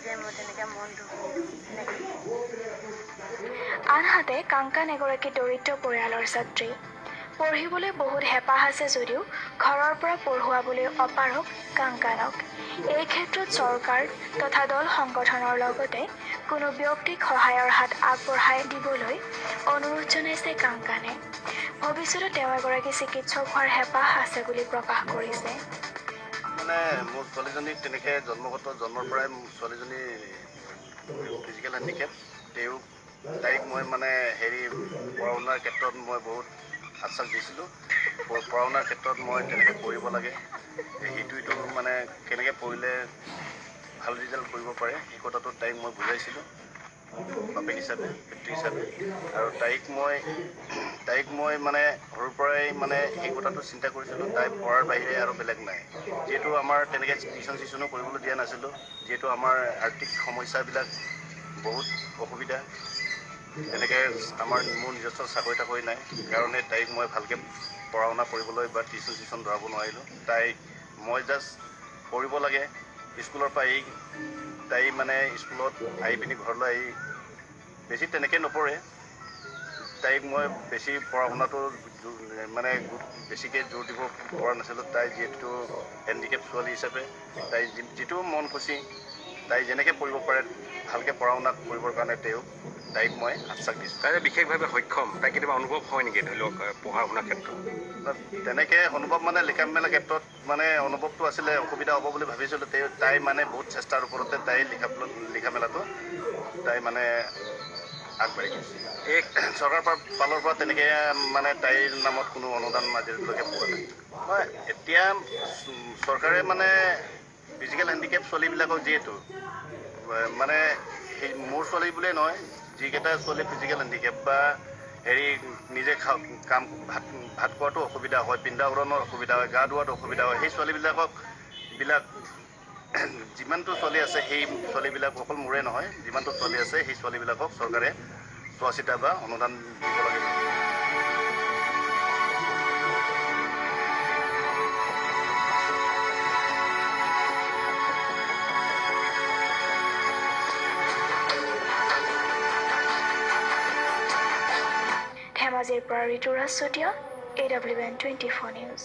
যে মোৰ তেনেকৈ মন দুখ তেনেকৈ। আনহাতে কাংকান এগৰাকী দৰিদ্ৰ পৰিয়ালৰ ছাত্ৰী। পঢ়িবলৈ বহুত হেঁপাহ আছে যদিও ঘৰৰ পৰা পঢ়ুৱাবলৈ অপাৰক কাংকানক। এই ক্ষেত্ৰত চৰকাৰ তথা দল সংগঠনৰ লগতে কোনো ব্যক্তিক সহায়ৰ হাত আগবঢ়াই দিবলৈ অনুৰোধ জনাইছে কাংকানে। ভৱিষ্যতে তেওঁ এগৰাকী চিকিৎসক হোৱাৰ হেঁপাহ আছে বুলি প্ৰকাশ কৰিছে। মানে মোৰ ছোৱালীজনীক তেনেকৈ জন্মৰ পৰাই ছোৱালীজনী ফিজিকেল হেণ্ডিকেপ। তাইক মই মানে পঢ়া শুনাৰ ক্ষেত্ৰত মই বহুত আশ্বাস দিছিলোঁ। পঢ়া শুনাৰ ক্ষেত্ৰত মই তেনেকৈ পঢ়িব লাগে, সেইটো মানে কেনেকৈ পঢ়িলে ভাল ৰিজাল্ট কৰিব পাৰে সেই কথাটো তাইক মই বুজাইছিলোঁ বাপেক হিচাপে, পিতৃ হিচাপে। আৰু তাইক মই মানে সৰুৰ পৰাই মানে সেই কথাটো চিন্তা কৰিছিলোঁ, তাই পঢ়াৰ বাহিৰে আৰু বেলেগ নাই। যিহেতু আমাৰ তেনেকৈ টিউশ্যন চিউশ্যনো কৰিবলৈ দিয়া নাছিলোঁ, যিহেতু আমাৰ আৰ্থিক সমস্যাবিলাক বহুত অসুবিধা। তেনেকৈ মোৰ নিজস্ব চাকৰি তাকৰি নাই কাৰণে তাইক মই ভালকৈ পঢ়া শুনা কৰিবলৈ বা টিউশ্যন চিউশ্যন ধৰাব নোৱাৰিলোঁ। মই জাষ্ট পঢ়িব লাগে। স্কুলৰ পৰা তাই মানে স্কুলত আহি পিনি ঘৰলৈ আহি বেছি তেনেকৈ নপঢ়ে। তাইক মই বেছি পঢ়া শুনাটো মানে বেছিকৈ জোৰ দিব পৰা নাছিলোঁ। তাই যিহেতু হেণ্ডিকেপ ছোৱালী হিচাপে তাই যিটো মন খুচি তাই যেনেকৈ পঢ়িব পাৰে ভালকৈ পঢ়া শুনা কৰিবৰ কাৰণে তাইক মই আশ্বাস দিছোঁ। তাই বিশেষভাৱে সক্ষম, তাই কেতিয়াবা অনুভৱ হয় নেকি ধৰি লওক পঢ়া শুনাৰ ক্ষেত্ৰত? তেনেকৈ অনুভৱ মানে লিখা মেলাৰ ক্ষেত্ৰত মানে অনুভৱটো আছিলে, অসুবিধা হ'ব বুলি ভাবিছিলোঁ। তাই মানে বহুত চেষ্টাৰ ওপৰতে তাই লিখা মেলাটো তাই মানে আগবাঢ়ি গৈছে। এই চৰকাৰৰ ফালৰ পৰা তেনেকৈ মানে তাইৰ নামত কোনো অনুদান আজিলৈকে পোৱা নাই। এতিয়া চৰকাৰে মানে ফিজিকেল হেণ্ডিকেপ ছোৱালীবিলাকক যিহেতু মানে মোৰ ছোৱালী বুলিয়ে নহয়, যিকেইটা ছোৱালী ফিজিকেল হেণ্ডিকেপ বা নিজে ভাত খোৱাতো অসুবিধা হয়, পিন্ধা উৰণত অসুবিধা হয়, গা ধোৱাত অসুবিধা হয়, সেই ছোৱালীবিলাকক যিমানটো ছোৱালী আছে সেই ছোৱালীবিলাক অকল মোৰে নহয়, যিমানটো ছোৱালী আছে সেই ছোৱালীবিলাকক চৰকাৰে চোৱা চিতা বা অনুদান দিব লাগে। ধেমাজিৰ পৰা ঋতুৰাজ চুতীয়া, AWN 24 নিউজ।